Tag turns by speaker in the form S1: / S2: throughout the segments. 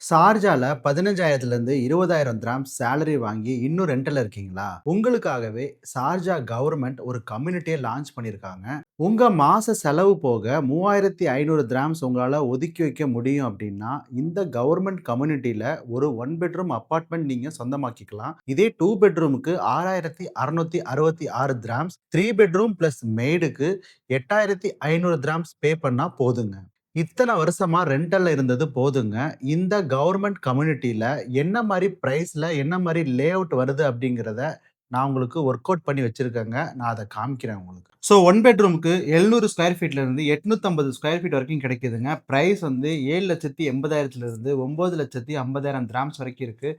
S1: ஷார்ஜால 15,000லேருந்து 20,000 grams salary வாங்கி இன்னும் ரெண்டல்ல இருக்கீங்களா? உங்களுக்காகவே ஷார்ஜா கவர்ன்மெண்ட் ஒரு கம்யூனிட்டிய லான்ச் பண்ணியிருக்காங்க. உங்க மாச செலவு போக 3,500 திராம்ஸ் உங்களால ஒதுக்கி வைக்க முடியும் அப்படின்னா, இந்த கவர்ன்மெண்ட் கம்யூனிட்டில ஒரு 1 பெட்ரூம் அபார்ட்மெண்ட் நீங்க சொந்தமாக்கிக்கலாம். இதே 2 பெட்ரூமுக்கு 6,666 திராம்ஸ், 3 பெட்ரூம் பிளஸ் மெய்டுக்கு 8,500 திராம்ஸ் பே பண்ணா போதுங்க. இத்தன வருஷமா ரெண்டல்ல இருந்தது போதுங்க. இந்த கவர்ன்மெண்ட் கம்யூனிட்டில என்ன மாரி பிரைஸ்ல, என்ன மாரி லேஅவுட் வருது அப்படிங்கிறத நான் உங்களுக்கு ஒர்க் அவுட் பண்ணி வச்சிருக்கேங்க. நான் அத காமிக்கிறேன் உங்களுக்கு. 1 பெட்ரூம்க்கு 700 ஸ்கொயர் ஃபீட்ல இருந்து 850 ஸ்கொயர் ஃபீட் வரைக்கும் கிடைக்குதுங்க. பிரைஸ் வந்து 7,80,000 இருந்து 9,50,000 திராம்ஸ் வரைக்கும் இருக்கு.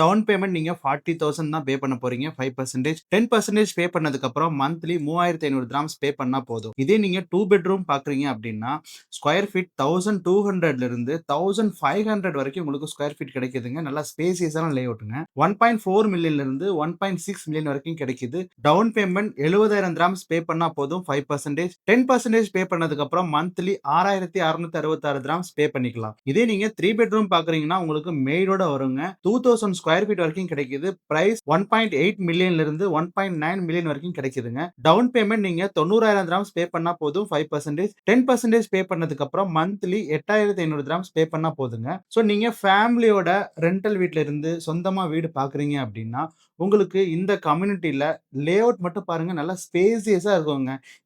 S1: டவுன் பேமெண்ட் நீங்க 40,000 தான் பே பண்ண போறீங்க. 5% 10% பே பண்ணதுக்கு அப்புறம் மந்த்லி 3,500 திராம்ஸ் பே பண்ணா போதும். இதே நீங்க 2 பெட்ரூம் பார்க்குறீங்க அப்படின்னா, ஸ்கொயர் ஃபீட் 1,200ல இருந்து 1,500 வரைக்கும் உங்களுக்கு ஸ்கொயர் ஃபீட் கிடைக்குதுங்க. நல்லா ஸ்பேசியஸான லேஅவுட்ங்க. 1.4 மில்லியன்ல இருந்து 1.6 மில்லியன் வரைக்கும் கிடைக்குது. டவுன் பேமெண்ட் 70,000 திராம்ஸ் பே பண்ணா போதும். 5% 10% பே பண்ணதுக்கு அப்புறம் மந்த்லி 6,666 திராம்ஸ் பே பண்ணிக்கலாம். இதே நீங்க 3 பெட்ரூம் பார்க்குறீங்கன்னா, உங்களுக்கு மெய்டோட வருங்க. 2,000 ஸ்கொயர் ஃபீட் வரைக்கும் கிடைக்குது. பிரைஸ் 1.8 மில்லியன்ல இருந்து 1.9 மில்லியன் வரைக்கும் கிடைக்குதுங்க. டவுன் பேமெண்ட் நீங்க 90,000 திராம்ஸ் பே பண்ணா போதும். 5% 10% பே பண்ணதுக்கு அப்புறம் மந்த்லி 8,500 திராம்ஸ் பே பண்ணா போதுங்க. நீங்க ஃபேமிலியோட ரெண்டல் வீட்ல இருந்து சொந்தமா வீடு பார்க்குறீங்க அப்படின்னா, உங்களுக்கு இந்த கம்யூனிட்டில லேஅவுட் மட்டும் பாருங்க, நல்லா ஸ்பேசியஸா இருக்குங்க.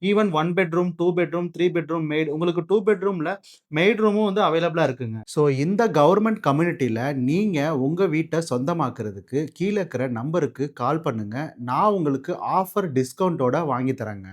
S1: Even 1 bedroom, 2 bedroom, 3 bedroom made உங்களுக்கு 2 பெட்ரூம்ல மெய்ட் ரூமும் வந்து அவைலபிளா இருக்குங்க. இந்த கவர்ன்மெண்ட் கம்யூனிட்டில நீங்க உங்க வீட்ட சொந்தமாக்குறதுக்கு கீழ இருக்கிற நம்பருக்கு கால் பண்ணுங்க. நான் உங்களுக்கு ஆஃபர் டிஸ்கவுண்டோட வாங்கி தரேங்க.